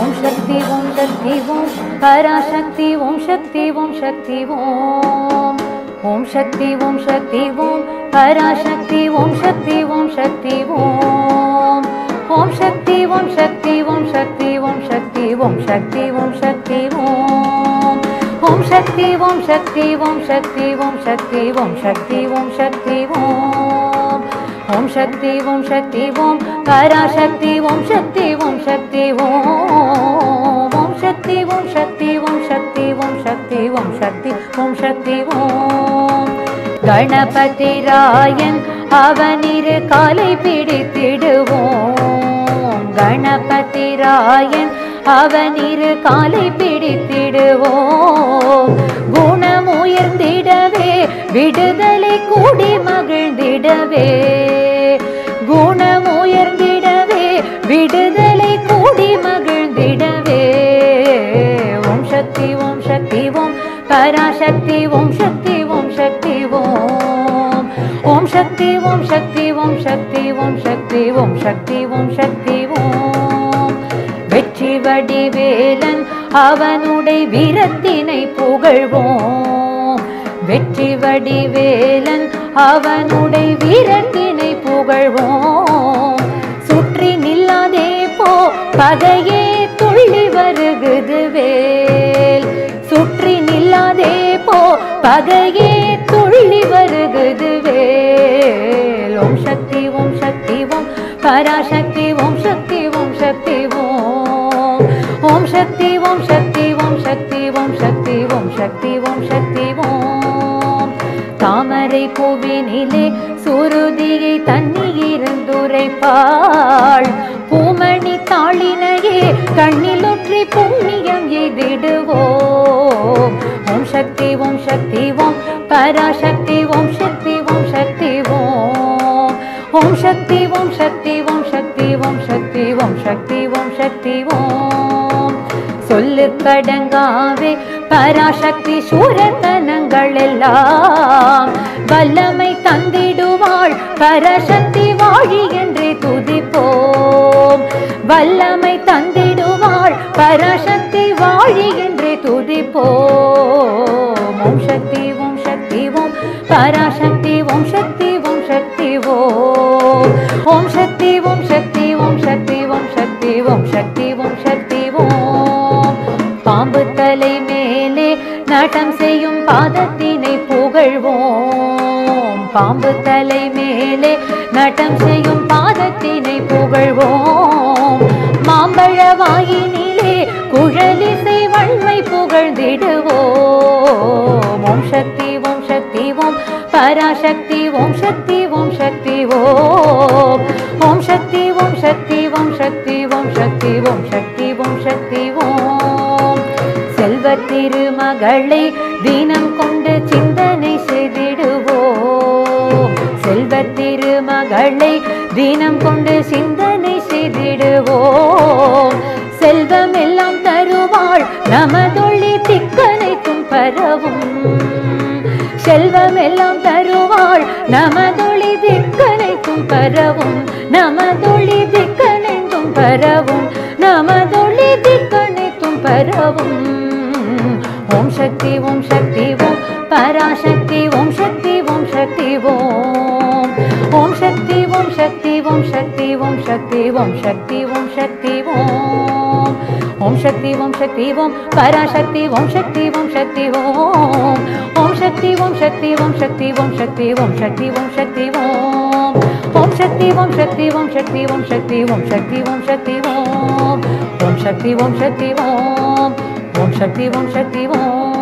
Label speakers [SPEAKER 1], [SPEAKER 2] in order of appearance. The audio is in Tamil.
[SPEAKER 1] ஓம் சக்தி ஓம் சக்தி ஓம் பராசக்தி ஓம் சக்தி ஓம் சக்தி ஓம் ஓம் சக்தி ஓம் சக்தி ஓம் பராசக்தி ஓம் சக்தி ஓம் சக்தி ஓம் ஓம் சக்தி ஓம் சக்தி ஓம் சக்தி ஓம் சக்தி ஓம் சக்தி ஓம் சக்தி ஓம் ஓம் சக்தி ஓம் சக்தி ஓம் சக்தி ஓம் சக்தி ஓம் சக்தி ஓம் சக்தி ஓம் ஓம் சக்தி ஓம் சக்தி ஓம் பராசக்தி ஓம் சக்தி ஓம் சக்தி ஓம் ஓம் சக்தி ஓம் சக்தி ஓம் சக்தி ஓம் சக்தி ஓம் சக்தி ஓம் சக்தி ஓம் கணபதி ராயன் அவனிரு காலை பிடித்திடுவோம் கணபதி ராயன் அவனிரு காலை பிடித்திடுவோம் குணம் உயர்ந்திடவே விடுதலை கூடி மகிழ்ந்திடவே குணம் உயர்ந்திடவே விடுதலை கூடி மகிழ்ந்திடவே ஓம் சக்தி ஓம் சக்தி ஓம் பராசக்தி ஓம் சக்தி ஓம் சக்தி ஓம் ஓம் சக்தி ஓம் சக்தி ஓம் சக்தி ஓம் சக்தி ஓம் சக்தி ஓம் சக்தி ஓம் வெற்றி வடிவேலன் அவனுடைய வீரத்தினை புகழ்வோம் வெற்றி வடிவேலன் அவனுடைய வீரத்தினை புகழ்வோம் சுற்றி நில்லாதே போ பகையே துள்ளி வருகுது வேல் சுற்றி நில்லாதே போ பகையே துள்ளி வருகுது வேல் ஓம் சக்தி ஓம் சக்தி ஓம் பராசக்தி ஓம் சக்தி ஓம் சக்தி ஓம் ஓம் சக்தி ஓம் சக்தி ஓம் சக்தி ஓம் சக்தி ஓம் சக்தி ஓம் சக்தி ஓம் தாமரை பூவினிலே சுருதியை தண்ணீருந்துரைப்பாள் பூமணி தாளினையே கண்ணிலொற்றி புண்ணியம் எய்திடுவோம் ஓம் சக்தி ஓம் சக்தி ஓம் பராசக்தி ஓம் சக்தி ஓம் சக்தி ஓம் ஓம் சக்தி ஓம் சக்தி ஓம் சக்தி ஓம் சக்தி ஓம் சக்தி ஓம் சக்தி ஓம் சொல்லு கடங்காவே பராசக்தி சூரத்தனங்கள் எல்லாம் வல்லமை தந்திடுவாள் பராசக்தி வாழி என்றே துதிப்போம் வல்லமை தந்திடுவாள் பராசக்தி வாழி என்றே துதிப்போம் ஓம் சக்தி ஓம் சக்தி ஓம் பராசக்தி ஓம் சக்தி ஓம் சக்தி ஓம் ஓம் சக்தி ஓம் சக்தி ஓம் சக்தி ஓம் சக்தி ஓம் சக்தி ஓம் சக்தி ஓம் பாம்பு தலை மேலே நாட்டம் செய்யும் பாதத்தினை புகழ்வோம் பாம்பு தலை மேலே நாட்டம் செய்யும் பாதத்தினை புகழ்வோம் மாம்பழ வாயினிலே குழலிசை வன்மை புகழ்ந்திடுவோம் ஓம் சக்தி ஓம் சக்தி ஓம் பராசக்தி ஓம் சக்தி ஓம் சக்தி ஓம் ஓம் சக்தி ஓம் சக்தி ஓம் சக்தி ஓம் சக்தி ஓம் சக்தி ஓம் சக்தி ஓம் செல்வ திருமகளை தினம் கொண்டு சிந்தனை செய்திடுவோம் செல்வ திருமகளை தினம் கொண்டு சிந்தனை செய்திடுவோம் செல்வம் எல்லாம் தருவாள் நமதொழி திக்கனைத்தும் பரவும் செல்வம் எல்லாம் தருவாள் நமதொழி திக்கனைத்தும் பரவும் நமதொழி திக்கனைத்தும் பரவும் நமதொழி திக்கனைத்தும் பரவும் ஓம் சக்தி ஓம் சக்தி ஓம் பராசக்தி ஓம் சக்தி ஓம் சக்தி ஓம் ஓம் சக்தி ஓம் சக்தி ஓம் சக்தி ஓம் சக்தி ஓம் சக்தி ஓம் சக்தி ஓம் ஓம் சக்தி ஓம் சக்தி ஓம் பராசக்தி ஓம் சக்தி ஓம் சக்தி ஓம் ஓம் சக்தி ஓம் சக்தி ஓம் சக்தி ஓம் சக்தி ஓம் சக்தி ஓம் சக்தி ஓம் ஓம் சக்தி ஓம் சக்தி ஓம் சக்தி ஓம் சக்தி ஓம் சக்தி ஓம் சக்தி ஓம் ஓம் சக்தி ஓம் சக்தி ஓம் ஓம் சக்தி ஓம் சக்தி ஓம்